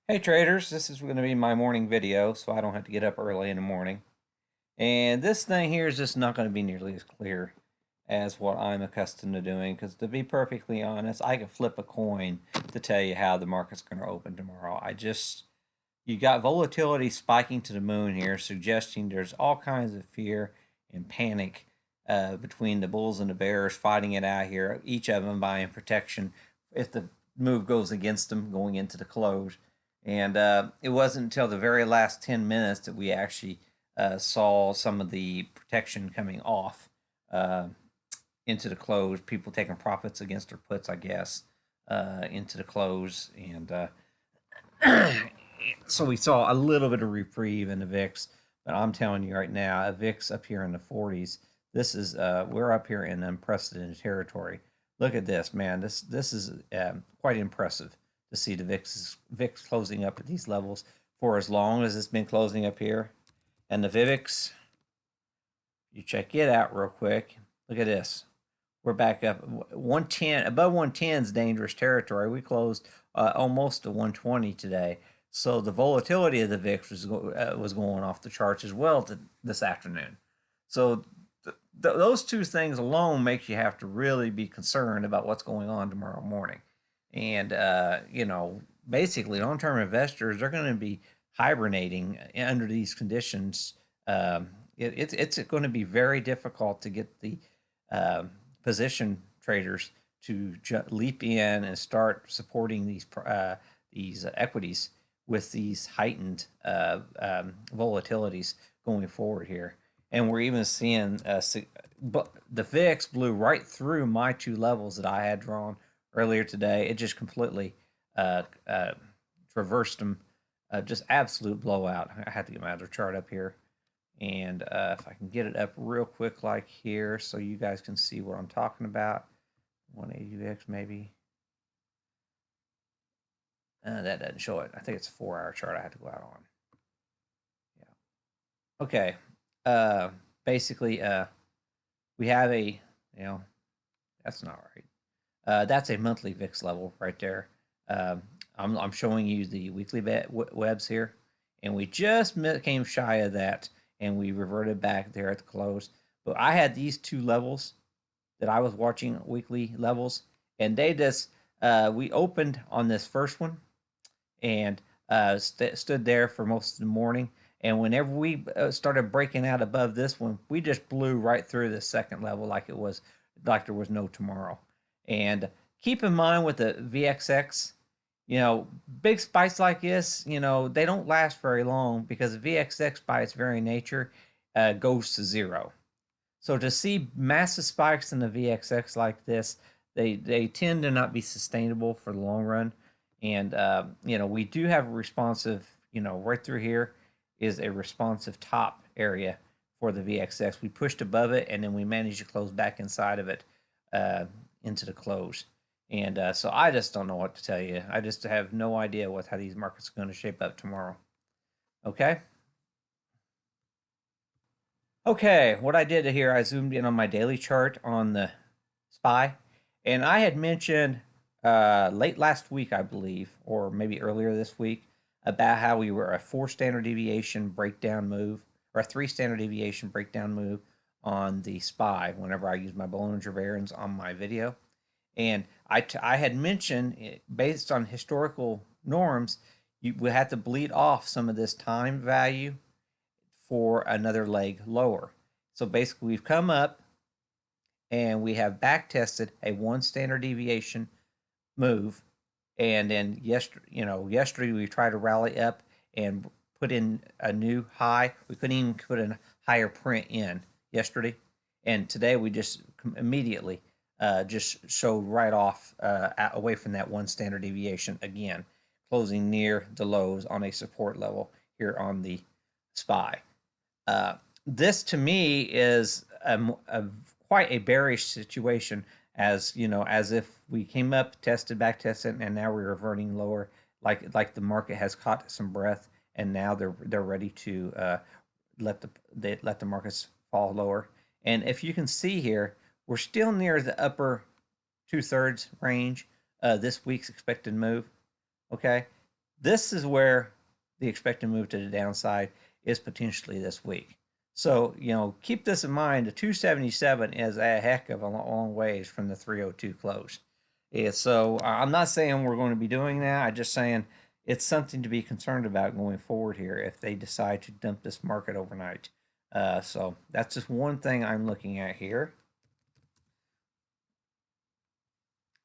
Hey traders, this is going to be my morning video so I don't have to get up early in the morning. And this thing here is just not going to be nearly as clear as what I'm accustomed to doing because to be perfectly honest, I can flip a coin to tell you how the market's going to open tomorrow. You got volatility spiking to the moon here, suggesting there's all kinds of fear and panic between the bulls and the bears fighting it out here, each of them buying protection if the move goes against them going into the close. And it wasn't until the very last 10 minutes that we actually saw some of the protection coming off uh, into the close, people taking profits against their puts, I guess, into the close. And so we saw a little bit of reprieve in the VIX, but I'm telling you right now, a VIX up here in the 40s. This is we're up here in unprecedented territory. Look at this, man. This is quite impressive to see the VIX closing up at these levels for as long as it's been closing up here, and the VIX. You check it out real quick. Look at this. We're back up 110 above 110 is dangerous territory. We closed almost to 120 today. So the volatility of the VIX was going off the charts as well this afternoon. So those two things alone makes you have to really be concerned about what's going on tomorrow morning. And basically, long-term investors are going to be hibernating under these conditions. It's going to be very difficult to get the um, position traders to leap in and start supporting these equities with these heightened volatilities going forward here. And we're even seeing the VIX blew right through my two levels that I had drawn earlier today. It just completely uh, uh, traversed them. Just absolute blowout. I had to get my other chart up here. And if I can get it up real quick like here so you guys can see what I'm talking about. 180x maybe. That doesn't show it. I think it's a 4-hour chart I had to go out on. Yeah. Okay. Uh, basically, we have you know, that's not right. That's a monthly VIX level right there. I'm showing you the weekly webs here, and we just came shy of that, and we reverted back there at the close. But I had these two levels that I was watching weekly levels, and they just we opened on this first one and stood there for most of the morning. And whenever we started breaking out above this one, we just blew right through the second level like it was like there was no tomorrow. And keep in mind with the VXX, big spikes like this, they don't last very long because the VXX by its very nature goes to zero. So to see massive spikes in the VXX like this, they tend to not be sustainable for the long run. And we do have a responsive, right through here is a responsive top area for the VXX. We pushed above it and then we managed to close back inside of it uh, into the close. And so I just don't know what to tell you. I just have no idea how these markets are going to shape up tomorrow. Okay. Okay, what I did here, I zoomed in on my daily chart on the SPY, and I had mentioned late last week, I believe, or maybe earlier this week, about how we were a 4 standard deviation breakdown move, or a 3 standard deviation breakdown move on the SPY whenever I use my Bollinger Bands on my video. And I had mentioned, based on historical norms, we had to bleed off some of this time value for another leg lower. So basically, we've come up and we have back tested a 1 standard deviation move, and then yesterday we tried to rally up and put in a new high. We couldn't even put a higher print in yesterday, and today we just immediately just showed right off away from that 1 standard deviation again, closing near the lows on a support level here on the SPY. Uh, this to me is quite a bearish situation, as as if we came up, tested, back tested, and now we're reverting lower, like the market has caught some breath, and now they're ready to let the markets fall lower. And if you can see here, we're still near the upper 2/3 range. This week's expected move, okay, This is where the expected move to the downside is potentially this week. So, keep this in mind. The 277 is a heck of a long ways from the 302 close. So I'm not saying we're going to be doing that. I'm just saying it's something to be concerned about going forward here if they decide to dump this market overnight. So that's just one thing I'm looking at here.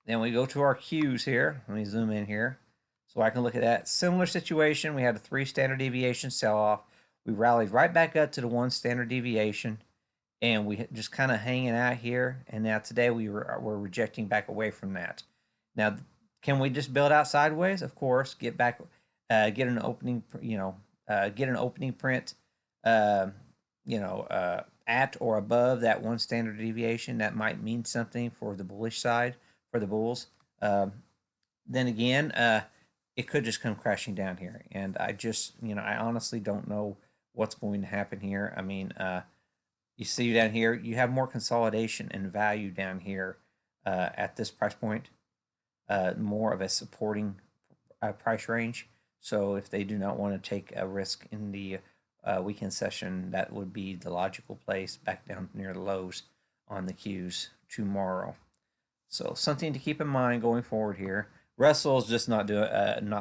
Then we go to our Qs here. Let me zoom in here so I can look at that. Similar situation. We had a 3 standard deviation sell-off. We rallied right back up to the 1 standard deviation, and we just kind of hanging out here. And now today we're rejecting back away from that. Now, can we just build out sideways? Of course. Get back, get an opening. Get an opening print. At or above that 1 standard deviation. That might mean something for the bullish side for the bulls. Then again, it could just come crashing down here, and I honestly don't know what's going to happen here. I mean, you see down here, you have more consolidation and value down here at this price point, more of a supporting price range. So if they do not want to take a risk in the weekend session, that would be the logical place back down near the lows on the Qs tomorrow. So something to keep in mind going forward here. Russell's just not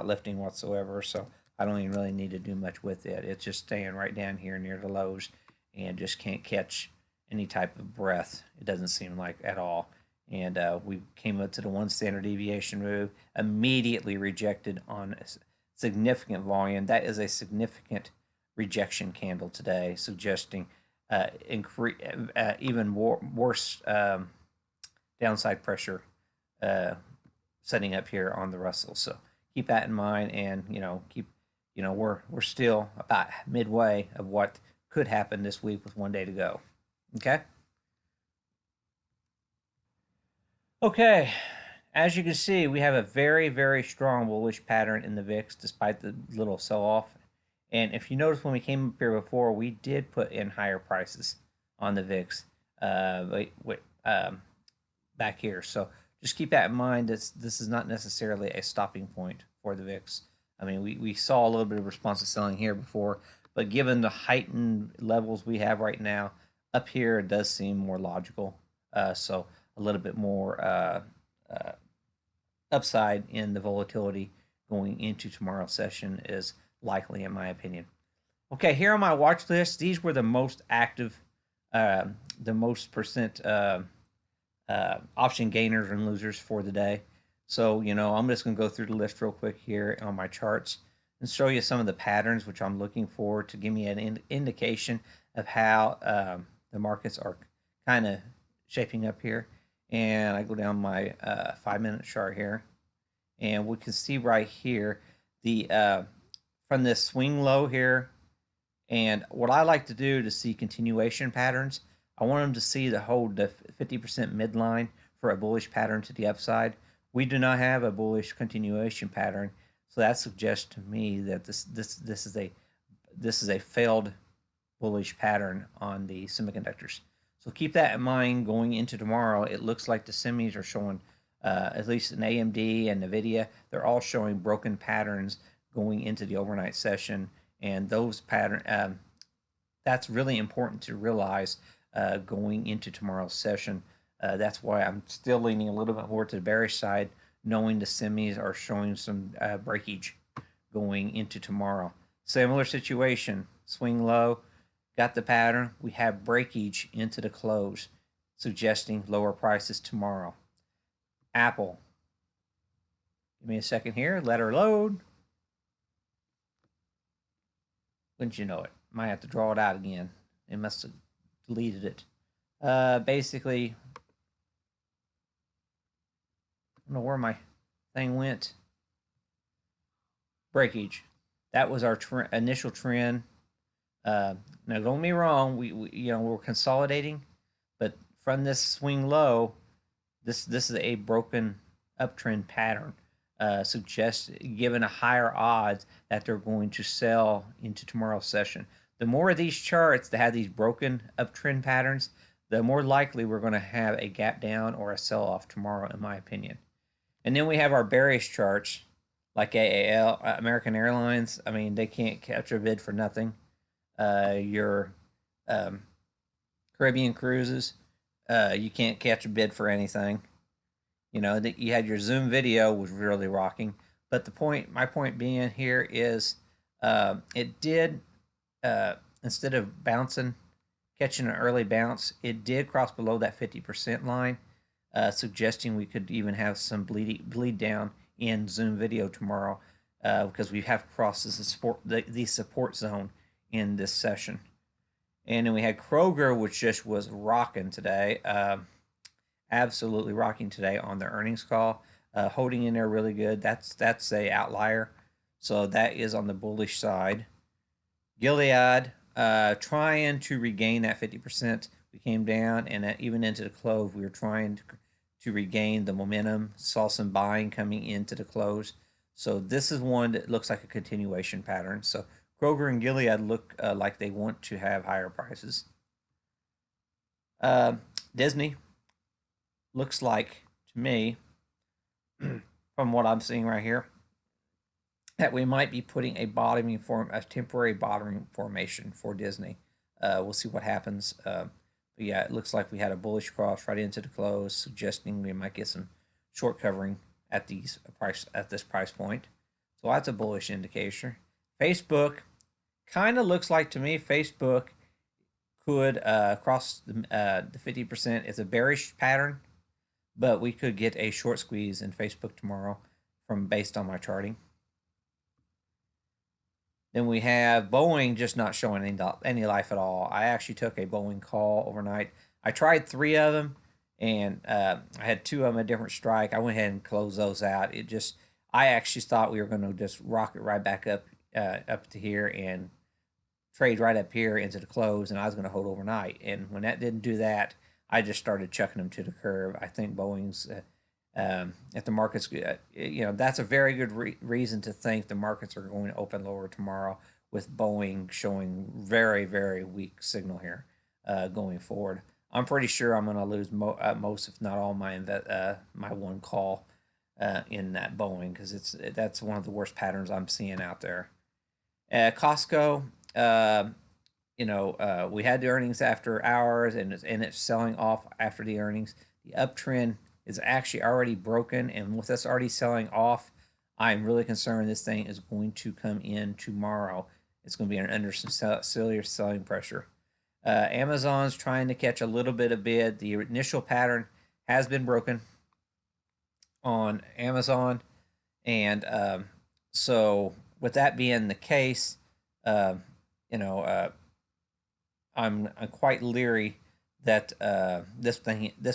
lifting whatsoever, so I don't even really need to do much with it. It's just staying right down here near the lows and just can't catch any type of breath. It doesn't seem like at all. And we came up to the 1 standard deviation move, immediately rejected on significant volume. That is a significant rejection candle today, suggesting even worse downside pressure setting up here on the Russell. So keep that in mind, and we're still about midway of what could happen this week with 1 day to go. Okay, as you can see, we have a very, very strong bullish pattern in the VIX despite the little sell-off. And if you notice, when we came up here before, we did put in higher prices on the VIX back here. So just keep that in mind. This is not necessarily a stopping point for the VIX. I mean, we saw a little bit of responsive selling here before, but given the heightened levels we have right now, up here it does seem more logical. So a little bit more upside in the volatility going into tomorrow's session is likely, in my opinion. Okay, here on my watch list, these were the most active, the most percent option gainers and losers for the day. So, I'm just going to go through the list real quick here on my charts and show you some of the patterns which I'm looking for to give me an indication of how the markets are kind of shaping up here. And I go down my 5-minute chart here, and we can see right here the from this swing low here. And what I like to do to see continuation patterns, I want them to see the hold the 50% midline for a bullish pattern to the upside. We do not have a bullish continuation pattern, so that suggests to me that this is a failed bullish pattern on the semiconductors. So keep that in mind going into tomorrow. It looks like the semis are showing, at least in AMD and NVIDIA, they're all showing broken patterns going into the overnight session. And those patterns, that's really important to realize going into tomorrow's session. That's why I'm still leaning a little bit more to the bearish side, knowing the semis are showing some breakage going into tomorrow. Similar situation, swing low, got the pattern. We have breakage into the close, suggesting lower prices tomorrow. Apple. Give me a second here. Let her load. Wouldn't you know it? Might have to draw it out again. It must have deleted it. Basically, I don't know where my thing went. Breakage. That was our initial trend. Now, don't get me wrong. We're consolidating, but from this swing low, this is a broken uptrend pattern. Suggests, given a higher odds, that they're going to sell into tomorrow's session. The more of these charts that have these broken uptrend patterns, the more likely we're going to have a gap down or a sell-off tomorrow, in my opinion. And then we have our bearish charts, like AAL, American Airlines. I mean, they can't catch a bid for nothing. Your um, Caribbean cruises, you can't catch a bid for anything. You know, that you had your Zoom video was really rocking. But my point being here is, it did, uh, instead of bouncing, catching an early bounce, it did cross below that 50% line, suggesting we could even have some bleed down in Zoom video tomorrow, because we have crossed the support zone in this session. And then we had Kroger, which just was rocking today, absolutely rocking today on the earnings call, holding in there really good. That's a outlier, so that is on the bullish side. Gilead, trying to regain that 50%. We came down, and even into the close, we were trying to regain the momentum. Saw some buying coming into the close. So this is one that looks like a continuation pattern. So Kroger and Gilead look like they want to have higher prices. Disney looks like, to me, from what I'm seeing right here, that we might be putting a temporary bottoming formation for Disney. We'll see what happens. But yeah, it looks like we had a bullish cross right into the close, suggesting we might get some short covering at this price point. So that's a bullish indication. Facebook kind of looks like, to me, Facebook could cross the 50%. It's a bearish pattern, but we could get a short squeeze in Facebook tomorrow based on my charting. Then we have Boeing just not showing any life at all. I actually took a Boeing call overnight. I tried 3 of them, and I had 2 of them a different strike. I went ahead and closed those out. I actually thought we were going to just rocket right back up to here and trade right up here into the close, and I was going to hold overnight. And when that didn't do that, I just started chucking them to the curve. I think Boeing's if the markets, that's a very good reason to think the markets are going to open lower tomorrow, with Boeing showing very, very weak signal here going forward. I'm pretty sure I'm going to lose most, if not all, my one call in that Boeing, because that's one of the worst patterns I'm seeing out there. Costco, we had the earnings after hours, and it's selling off after the earnings. The uptrend is actually already broken, and with us already selling off, I'm really concerned this thing is going to come in tomorrow. It's going to be under some serious selling pressure. Amazon's trying to catch a little bit of bid. The initial pattern has been broken on Amazon, and so with that being the case, I'm quite leery that this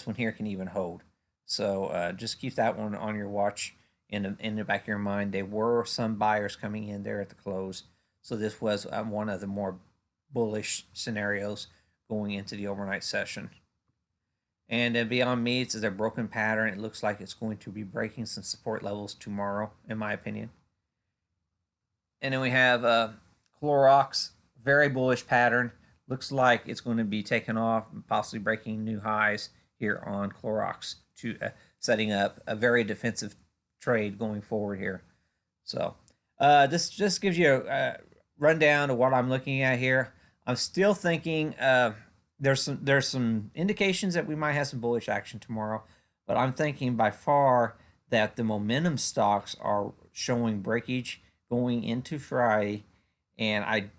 one here can even hold. So just keep that one on your watch in the back of your mind. There were some buyers coming in there at the close, so this was one of the more bullish scenarios going into the overnight session. And then Beyond Meats is a broken pattern. It looks like it's going to be breaking some support levels tomorrow, in my opinion. And then we have Clorox, very bullish pattern. Looks like it's going to be taking off, possibly breaking new highs here on Clorox, to setting up a very defensive trade going forward here. So this just gives you a rundown of what I'm looking at here. I'm still thinking there's some indications that we might have some bullish action tomorrow, but I'm thinking by far that the momentum stocks are showing breakage going into Friday, and I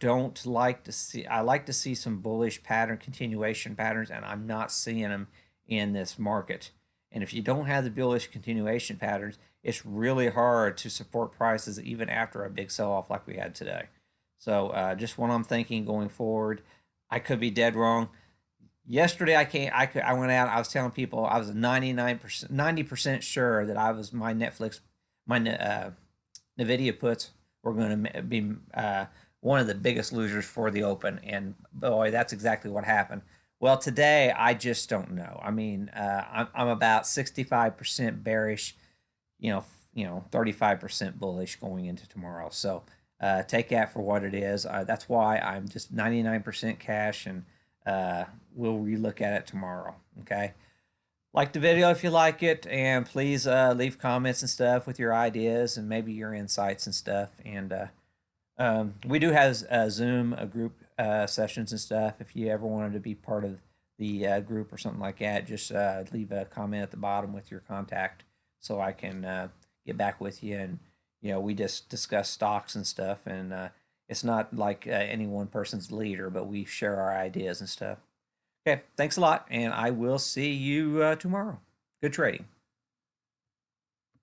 like to see some bullish continuation patterns, and I'm not seeing them in this market. And if you don't have the bullish continuation patterns, it's really hard to support prices even after a big sell-off like we had today. So just what I'm thinking going forward. I could be dead wrong. Yesterday I went out. I was telling people I was 90% sure that I was my Nvidia puts were going to be one of the biggest losers for the open, and boy, that's exactly what happened. Well, today I just don't know. I mean, I'm about 65% bearish, 35% bullish going into tomorrow. So take that for what it is. That's why I'm just 99% cash, and we'll relook at it tomorrow. Okay. Like the video if you like it, and please leave comments and stuff with your ideas and maybe your insights and stuff. And we do have Zoom group sessions and stuff. If you ever wanted to be part of the group or something like that, just leave a comment at the bottom with your contact so I can get back with you. And we just discuss stocks and stuff. And it's not like any one person's leader, but we share our ideas and stuff. Okay, thanks a lot, and I will see you tomorrow. Good trading.